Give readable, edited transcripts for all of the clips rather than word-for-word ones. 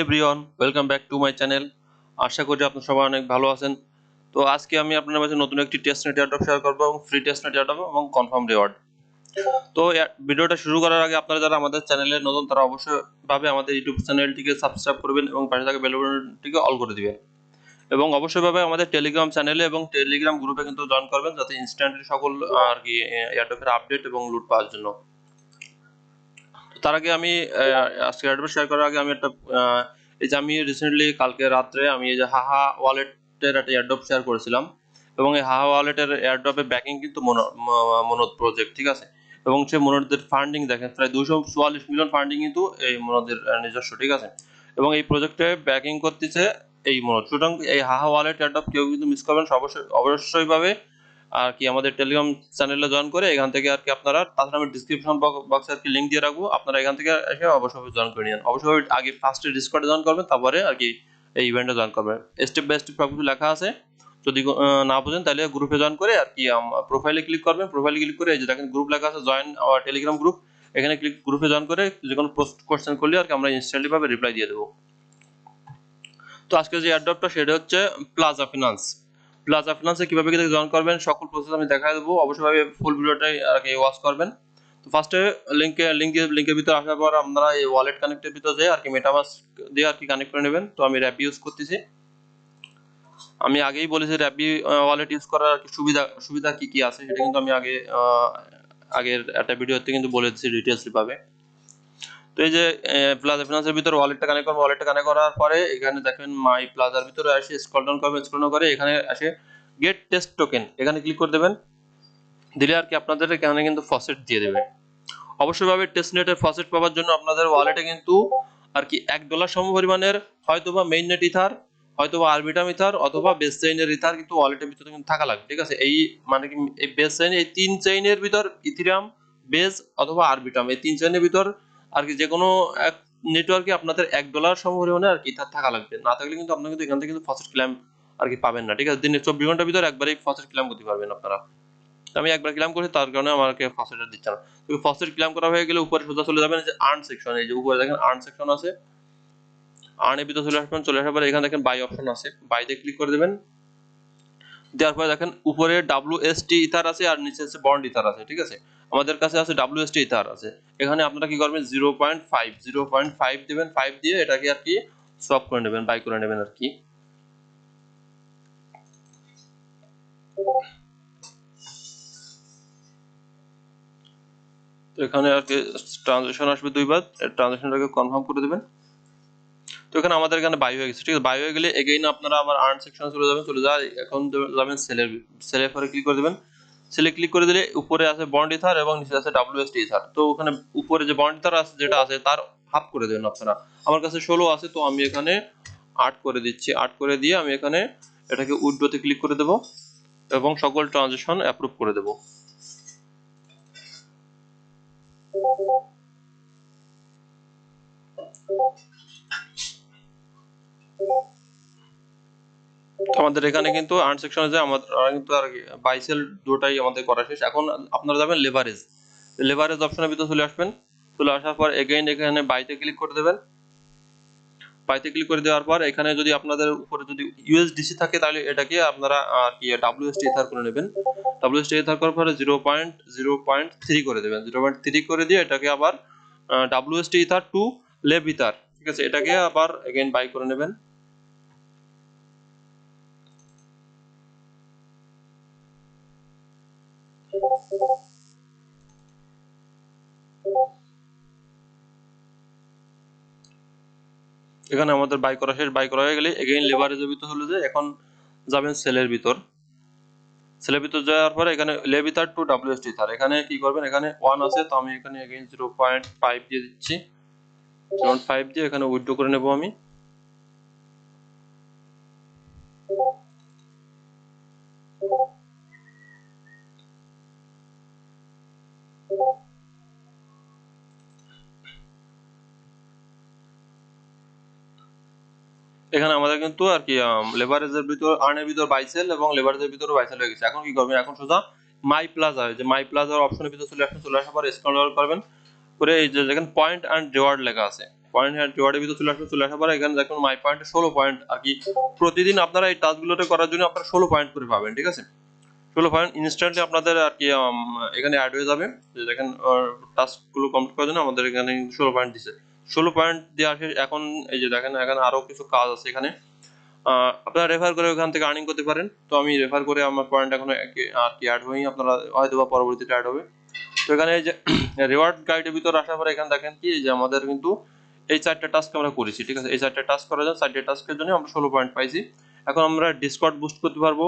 Everyone welcome back to my channel. আশা করি আপনারা সবাই অনেক ভালো আছেন। তো আজকে আমি আপনাদের মাঝে নতুন একটি টেস্টনেট এয়ারড্রপ শেয়ার করবো এবং ফ্রি টেস্টনেট এয়ারড্রপ এবং কনফার্ম রিওয়ার্ড। তো ভিডিওটা শুরু করার আগে আপনারা যারা আমাদের চ্যানেলে নতুন তারা অবশ্যই ভাবে আমাদের ইউটিউব চ্যানেলটিকে সাবস্ক্রাইব করবেন এবং পাশে থাকা বেল বাটনটিকে অল করে দিবেন এবং অবশ্যই ভাবে আমাদের টেলিগ্রাম চ্যানেলে এবং টেলিগ্রাম গ্রুপে কিন্তু জয়েন করবেন যাতে ইনস্ট্যান্টলি সকল আর কি এয়ারড্রপের আপডেট এবং লুট পাওয়ার জন্য। তার আগে আমি আজকে এয়ারড্রপ শেয়ার করার আগে আমি একটা এই যে আমি রিসেন্টলি কালকে রাত্রে আমি এই যে হাহা ওয়ালেটের একটা এয়ারড্রপ শেয়ার করেছিলাম এবং এই হাহা ওয়ালেটের এয়ারড্রপে ব্যাকিং কিন্তু মনোদ প্রজেক্ট, ঠিক আছে। এবং সে মনোদের ফান্ডিং দেখেন প্রায় 244 মিলিয়ন ফান্ডিং কিন্তু এই মনোদের নিজস্ব, ঠিক আছে। এবং এই প্রজেক্টে ব্যাকিং করতেছে এই মনোদ। সুতরাং এই হাহা ওয়ালেট এয়ারড্রপ কেউ কিন্তু মিস করবেন অবশ্যই ভাবে আর কি আমাদের টেলিগ্রাম চ্যানেলে জয়েন করে এখান থেকে আর কি আপনারা, তাছাড়া আমি ডিসক্রিপশন বক্সে আর কি লিংক দিয়ে রাখবো, আপনারা এখান থেকে এসে অবশ্যই জয়েন করে নিন। অবশ্যই আগে ফার্স্টে ডিসকর্ডে জয়েন করবেন, তারপরে আর কি এই ইভেন্টে জয়েন করবেন। স্টেপ বাই স্টেপ সবকিছু লেখা আছে, যদি না বুঝেন তাহলে গ্রুপে জয়েন করে আর কি প্রোফাইলে ক্লিক করবেন। প্রোফাইলে ক্লিক করে এই যে দেখেন গ্রুপ লেখা আছে, জয়েন আওয়ার টেলিগ্রাম গ্রুপ, এখানে গ্রুপে জয়েন করে যে কোনো পোস্ট কোশ্চেন করলে আর কি আমরা ইনস্ট্যান্টলি ভাবে রিপ্লাই দিয়ে দেবো। তো আজকে যে এয়ারড্রপটা সেটা হচ্ছে প্লাজা ফিনান্স। প্লাজা ফিনান্সে কিভাবে কি জয়েন করবেন সকল প্রসেস আমি দেখাই দেবো, অবশ্যই ফুল ভিডিওটাই আর কি ওয়াচ করবেন। তো ফার্স্টে লিংকের ভিতরে আসার পর আপনারা এই ওয়ালেট কানেক্টের ভিতরে যেয়ে আর কি মেটামাস্ক দিয়ে আর কি কানেক্ট করে নেবেন। তো আমি র্যাপি ইউজ করতেছি। আমি আগেই বলেছি র্যাপি ওয়ালেট ইউজ করার আর কি সুবিধা কি কি আছে সেটা কিন্তু আমি আগের একটা ভিডিওতে কিন্তু বলে দিচ্ছি ডিটেইলসলি ভাবে। তো এই যে প্লাজা ফিনান্সের ভিতরে ওয়ালেটটা কানেক্ট করবো, ওয়ালেটটা কানেক্ট করার পরে এখানে দেখেন মাই প্লাজার ভিতরে আসে স্ক্রল ডাউন করবেন, স্ক্রল ডাউন করে এখানে আসে গেট টেস্ট টোকেন, এখানে ক্লিক করে দেবেন। দিলে আর কি আপনাদের এখানে কিন্তু ফসেট দিয়ে দেবে। অবশ্যই ভাবে টেস্টনেটের ফসেট পাওয়ার জন্য আপনাদের ওয়ালেটে কিন্তু আর কি $1 সম পরিমাণের হয়তোবা মেইননেট ইথার, হয়তোবা আরবিটাম ইথার অথবা বেস চেইনের ইথার কিন্তু ওয়ালেটের ভিতরে কিন্তু থাকা লাগবে, ঠিক আছে। এই মানে কি এই বেস চেইন, এই 3 চেইনের ভিতর ইথিরিয়াম, বেস অথবা আরবিটাম, এই 3 চেইনের ভিতর আর কি যে কোনো এক নেটওয়ার্কে আপনাদের $1 সম পরিমাণে আর কি ইথার থাকা লাগবে। না থাকলে কিন্তু আপনারা কিন্তু এখান থেকে কিন্তু ফসেট ক্লেম আর কি পাবেন না, ঠিক আছে। দিনে 24 ঘন্টার ভিতর একবারই ফসেট ক্লেম করতে পারবেন আপনারা। আমি একবার ক্লেম করেছি, তার কারণে আমাকে ফসেটটা দিচ্ছে না। তো ফসেট ক্লেম করা হয়ে গেলে উপরে সোজা চলে যাবেন, যে আর্ন সেকশন, এই যে উপরে দেখেন আর্ন সেকশন আছে, আর্নের ভিতরে চলে আসবেন। চলে আসার পরে এখানে দেখেন বাই অপশন আছে, বাইতে ক্লিক করে দেবেন। দেওয়ার পরে দেখেন উপরে WST ইথার আছে আর নিচে আছে বন্ড ইথার আছে, ঠিক আছে। আমাদের কাছে আছে WST ইথার আছে। এখানে আপনারা কি করবেন 0.5 দিবেন, 5 দিয়ে এটাকে আর কি সোয়াপ করে নেবেন, বাই করে নেবেন আর কি। তো এখানে আর কি ট্রানজাকশন আসবে দুইবার, ট্রানজাকশনটাকে কনফার্ম করে দেবেন। তো এখানে আমাদের এখানে বাই হয়ে গেছে, ঠিক আছে। বাই হয়ে গেলে এগেইন আপনারা আবার আর্ন সেকশনে চলে যাবেন, এখন যাবেন সেলের পরে ক্লিক করে দেবেন। সেলে ক্লিক করে দিলে উপরে আছে বন্ড ইথার এবং নিচে আছে WST ইথার। তো ওখানে উপরে যে বন্ড ইথার আছে যেটা আছে তার হাফ করে দেবেন আপনারা। আমার কাছে 16 আছে, তো আমি এখানে 8 করে দিচ্ছি। 8 করে দিয়ে আমি এখানে এটাকে উইথড্রতে ক্লিক করে দেব এবং সকল ট্রানজাকশন অ্যাপ্রুভ করে দেব। আমাদের এখানে কিন্তু আর্ন সেকশনে যে আমাদের কিন্তু আর বাই সেল দুটোই আমাদের করা শেষ। এখন আপনারা যাবেন লেভারেজ অপশনের ভিতরে চলে আসবেন। চলে আসার পর এগেইন এখানে বাইতে ক্লিক করে দেবেন। বাইতে ক্লিক করে দেওয়ার পর এখানে যদি আপনাদের উপরে যদি USDC থাকে তাহলে এটাকে আপনারা কি WST ইথার করে নেবেন। WST ইথার করার পরে 0.3 করে দেবেন। 0.3 করে দিয়ে এটাকে আবার WST ether to lev ether, ঠিক আছে, এটাকে আবার এগেইন বাই করে নেবেন। এখানে আমাদের বাই করা শেষ। বাই করা হয়ে গেলে এগেইন লেভারেজের ভিতর হলো যে এখন যাবেন সেলের ভিতর। সেলের ভিতর যাওয়ার পরে এখানে lev ether to WST ether, এখানে কি করবেন, এখানে 1 আছে, তো আমি এখানে এগেইন 0.5 দিয়ে দিচ্ছি। 0.5 দিয়ে এখানে উইথড্র করে নেব আমি। এখানে আমাদের কিন্তু আর কি লেভারেজের ভিতর আর্নের ভিতর বাইসেল এবং লেভারেজের ভিতর বাইসেল হয়ে গেছে। এখন কি করবেন, এখন সোজা মাই প্লাজা, যে মাই প্লাজার অপশনের ভিতর চলে আসবেন। চলে আসার পর স্ক্রল ডাউন করবেন করে এই যে দেখেন পয়েন্ট এন্ড রিওয়ার্ড লেখা আছে, পয়েন্ট রিওয়ার্ডের ভিতরে চলে আসার পরে এখানে দেখুন মাই পয়েন্টে 16 পয়েন্ট আর কি প্রতিদিন আপনারা এই টাস্কগুলোতে করার জন্য আপনারা 16 পয়েন্ট করে পাবেন, ঠিক আছে। 16 পয়েন্ট ইনস্ট্যান্টলি আপনাদের আর কি এখানে অ্যাড হয়ে যাবে। যে দেখেন টাস্কগুলো কমপ্লিট করার জন্য আমাদের এখানে 16 পয়েন্ট দিছে। 16 পয়েন্ট দিয়ে আসে। এখন এই যে দেখেন এখানে আরো কিছু কাজ আছে এখানে, আপনারা রেফার করে ওখান থেকে আর্নিং করতে পারেন। তো আমি রেফার করে আমার পয়েন্ট এখন আর কি অ্যাড হয়নি, আপনারা হয়তো বা পরবর্তীতে অ্যাড হবে। তো এখানে এই যে রিওয়ার্ড গাইডের ভিতর আসার পরে এখানে দেখেন কি যে আমাদের কিন্তু এই 4টা টাস্ক আমরা করেছি, ঠিক আছে। এই 4টা টাস্ক করার জন্য 4টা টাস্কের জন্য আমরা 16 পয়েন্ট পাইছি। এখন আমরা ডিসকর্ড বুস্ট করতে পারবো।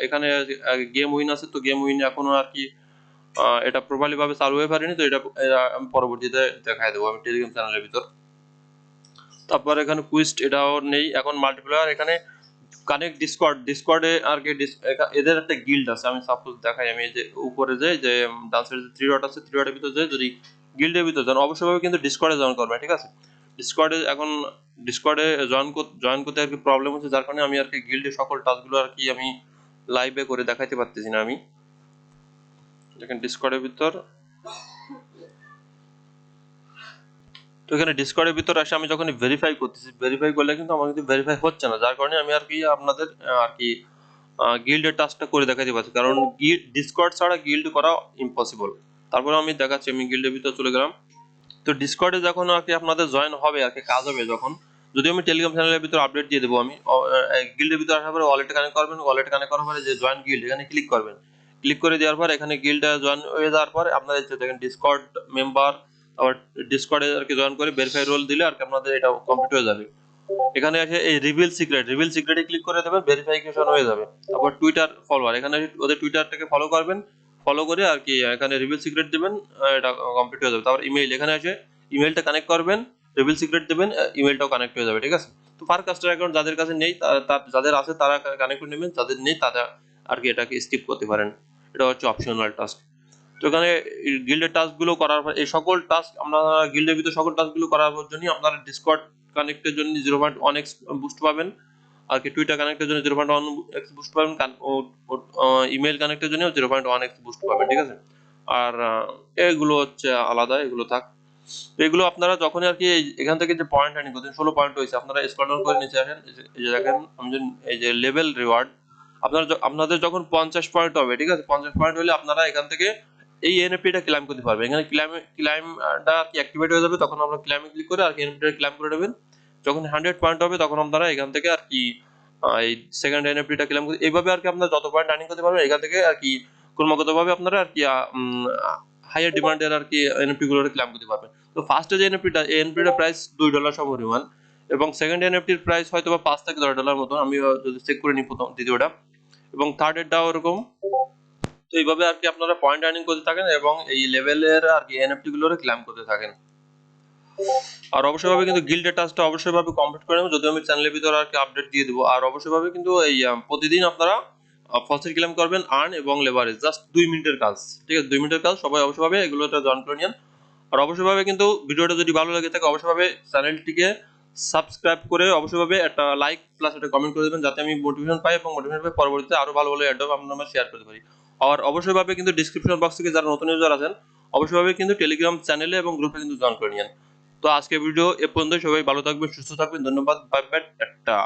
এখানে গেম উইন আছে, তো গেম উইন এখনো আর কি এটা প্রপারলি ভাবে চালু হয়ে পারেনি, তো এটা আমি পরবর্তীতে দেখাই দেবো আমি টেলিগ্রাম চ্যানেলের ভিতর। তারপর এখানে কুইস্ট এটাও নেই এখন। মাল্টিপ্লেয়ার এখানে কানেক্ট ডিসকর্ডে আর কি এদের একটা গিল্ড আছে। আমি সাপোজ দেখাই, আমি এই যে উপরে যে ডান্সের যে 3 ডট আছে, 3 ডটের ভিতরে যদি গিল্ডের ভিতরে যান অবশ্যই কিন্তু ডিসকর্ডে জয়েন করবেন, ঠিক আছে। ডিসকর্ডে জয়েন করতে আর কি প্রবলেম হচ্ছে, যার কারণে আমি আর কি গিল্ডের সকল টাস্কগুলো আর কি আমি লাইভে করে দেখাইতে পারতেছি না। আমি দেখেন ডিসকর্ডের ভিতর, তো এখানে ডিসকর্ডের ভিতর আসে আমি যখন ভেরিফাই করতেছি, ভেরিফাই করলে কিন্তু আমার কিন্তু ভেরিফাই হচ্ছে না, যার কারণে আমি আর কি আপনাদের আর কি গিল্ডের টাস্কটা করে দেখাতে পারছি, কারণ ডিসকর্ড ছাড়া গিল্ড করা ইম্পসিবল। তারপরে আমি দেখাচ্ছি, আমি গিল্ডের ভিতর চলে গেলাম। তো ডিসকর্ডে যখন আর কি আপনাদের জয়েন হবে আর কি কাজ হবে যখন, যদি আমি টেলিগ্রাম চ্যানেলের ভিতর আপডেট দিয়ে দেবো। আমি গিল্ডের ভিতর আসার পরে ওয়ালেটে কানেক্ট করবেন, ওয়ালেটে কানেক্ট করার পরে যে জয়েন গিল্ড এখানে ক্লিক করবেন। ক্লিক করে দেওয়ার পর এখানে গিল্ডে জয়েন হয়ে যাওয়ার পরে আপনারা দেখেন ডিসকর্ড মেম্বার, আবার ডিসকর্ডে আর কি জয়েন করে ভেরিফাই রোল দিলে আর কি আপনাদের এটা কমপ্লিট হয়ে যাবে। এখানে এসে এই রিভিল সিক্রেটে ক্লিক করে দেবেন, ভেরিফিকেশন হয়ে যাবে। তারপর টুইটার ফলোয়ার, এখানে ওদের টুইটারটাকে ফলো করবেন, ফলো করে আর কি এখানে রিভিল সিক্রেট দিবেন, এটা কমপ্লিট হয়ে যাবে। তারপর ইমেইল, এখানে এসে ইমেইলটা কানেক্ট করবেন, রিভিল সিক্রেট দিবেন, ইমেইলটাও কানেক্ট হয়ে যাবে, ঠিক আছে। তো ফার কাস্টার অ্যাকাউন্ট যাদের কাছে নেই, যাদের আছে তারা কানেক্ট করে নেবেন, যাদের নেই তারা আর কি এটাকে স্কিপ করতে পারেন। এটা হচ্ছে অপশনাল টাস্ক। তো এখানে গিল্ডের টাস্কগুলো করার পর এই সকল টাস্ক আমরা গিল্ডের ভিতর সকল টাস্কগুলো করার জন্য আপনারা ডিসকর্ড কানেক্টের জন্য 0.1x বুস্ট পাবেন, আর কি টুইটার কানেক্টের জন্য 0.1x বুস্ট পাবেন, ইমেল কানেক্টের জন্য 0.1x বুস্ট পাবেন, ঠিক আছে। আর এগুলো হচ্ছে আলাদা, এগুলো থাক। তো এগুলো আপনারা যখন আর কি এখান থেকে যে পয়েন্ট আর্নিং করছেন 16 পয়েন্ট হয়েছে, আপনারা স্ক্রল ডাউন করে নিচে আসেন। এই যে দেখেন এই যে লেভেল রিওয়ার্ড, আপনাদের যখন 50 পয়েন্ট হবে, ঠিক আছে, 50 পয়েন্ট হলে আপনারা এখান থেকে এই এনএফটিটা ক্লেম করতে পারবেন। এখানে ক্লেমটা কি অ্যাক্টিভেট হয়ে যাবে, তখন আমরা ক্লেমে ক্লিক করে আর কি এনএফটিটা ক্লেম করে নেবেন। যখন 100 পয়েন্ট হবে তখন আপনারা এখান থেকে আর কি এই সেকেন্ড এনএফটিটা ক্লেম করতে, এইভাবে আর কি আপনারা যত পয়েন্ট আর্নিং করতে পারবেন এখান থেকে আর কি ক্রমাগতভাবে আপনারা আর কি হাইয়ার ডিমান্ডের আর কি এনএফটি গুলো ক্লেম করতে পারবেন। তো ফার্স্টে যে এনএফটিটা, এই এনএফটিটার প্রাইস $2 সমপরিমাণ, এবং সেকেন্ড এনএফটির প্রাইস হয়তো বা 5 থেকে $10 মতো, আমি যদি চেক করে নিই প্রথম দ্বিতীয়টা, এবং থার্ড এরটাও এরকম। তো এইভাবে আর কি আপনারা পয়েন্ট আর্নিং করতে থাকেন এবং এই লেভেলের আর কি এনএফটি গুলোরে ক্লেম করতে থাকেন। আর অবশ্যই ভাবে কিন্তু গিল্ডের টাস্কটা অবশ্যই ভাবে কমপ্লিট করে নেবেন, যদি আমি চ্যানেলের ভিতরে আর কি আপডেট দিয়ে দেবো। আর অবশ্যই ভাবে কিন্তু এই প্রতিদিন আপনারা ফসিল ক্লেম করবেন, আর্ন এবং লেভারেজ, জাস্ট 2 মিনিটের কাজ, ঠিক আছে। 2 মিনিটের কাজ, সবাই অবশ্যই ভাবে এগুলোতে জয়েন করে নিন। আর অবশ্যই ভাবে কিন্তু ভিডিওটা যদি ভালো লাগে থাকে অবশ্যই ভাবে চ্যানেলটিকে সাবস্ক্রাইব করে অবশ্যই ভাবে একটা লাইক প্লাস একটা কমেন্ট করে দেবেন, যাতে আমি মোটিভেশন পাই এবং মোটিভেশন পাই পরবর্তীতে আরো ভালো ভালো অ্যাডভাইস আপনারা শেয়ার করতে পারি। আর অবশ্যই ভাবে কিন্তু ডেসক্রিপশন বক্স থেকে যারা নতুন ইউজার আছেন অবশ্যই ভাবে কিন্তু টেলিগ্রাম চ্যানেলে এবং গ্রুপে কিন্তু জয়েন করে নিন। তো আজকে ভিডিও এ পর্যন্ত, সবাই ভালো থাকবেন, সুস্থ থাকবেন, ধন্যবাদ, বাই বাই, টাটা।